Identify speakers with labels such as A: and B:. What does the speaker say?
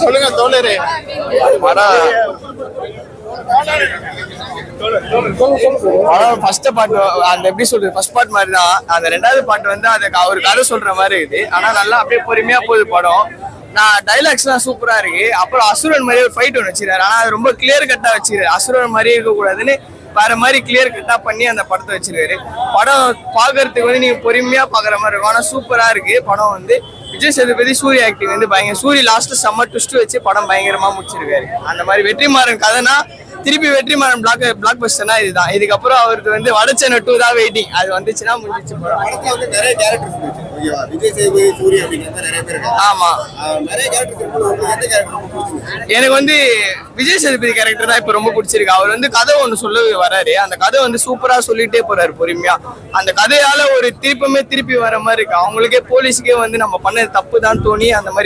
A: சொல்லுங்க தோழரே. First part அந்த எப்படி சொல்றது, ஃபர்ஸ்ட் பார்ட் மாதிரி தான். அந்த ரெண்டாவது பார்ட் வந்து அதுக்கு ஒரு கதை சொல்ற மாதிரி இருக்குது. ஆனா நல்லா அப்படியே பொறுமையா போகுது படம். நான் டைலாக்ஸ்லாம் சூப்பரா இருக்கு. அப்புறம் அசுரன் மாதிரி ஒரு ஃபைட் ஒன்று வச்சிருக்காரு. ஆனா அது ரொம்ப கிளியர் கட்டா வச்சிருக்காரு. அசுரன் மாதிரியே இருக்கக்கூடாதுன்னு வேற மாதிரி கிளியர் கட்டா பண்ணி அந்த படத்தை வச்சிருக்காரு. படம் பாக்குறதுக்கு வந்து நீங்க பொறுமையா பாக்குற மாதிரி இருக்கும். ஆனா சூப்பரா இருக்கு படம் வந்து. விஜய் சேதுபதி சூரிய ஆக்டிங் வந்து பயங்கர. சூரிய லாஸ்ட் செம்ம ட்விஸ்ட் வச்சு படம் பயங்கரமா முடிச்சிருக்காரு. அந்த மாதிரி வெற்றிமாறன் கதைனா திருப்பி வெற்றிமாறன் பிளாக் பஸ்டர்னா இதுதான். இதுக்கப்புறம் அவருக்கு வந்து வடச்சென்னை 2 தான் வெயிட்டிங். அது வந்துச்சுன்னா முடிச்சு போறோம்.
B: நிறைய கேரக்டர்ஸ் விஜய் சேதுபதி சூரிய அப்படிங்கிற நிறைய பேர் இருக்காங்க.
A: ஆமா,
B: நிறைய கேரக்டர்
A: எனக்கு வந்து விஜய் சேதுபதி கேரக்டர் தான் இப்ப ரொம்ப பிடிச்சிருக்கு. அவர் வந்து கதை ஒண்ணு சொல்ல வராரு. அந்த கதை வந்து சூப்பரா சொல்லிட்டே போறாரு பொறுமையா. அந்த கதையால ஒரு திருப்பி வர மாதிரி இருக்கு. அவங்களுக்கே போலீஸுக்கே வந்து நம்ம பண்ணது தப்பு தான் தோணி அந்த மாதிரி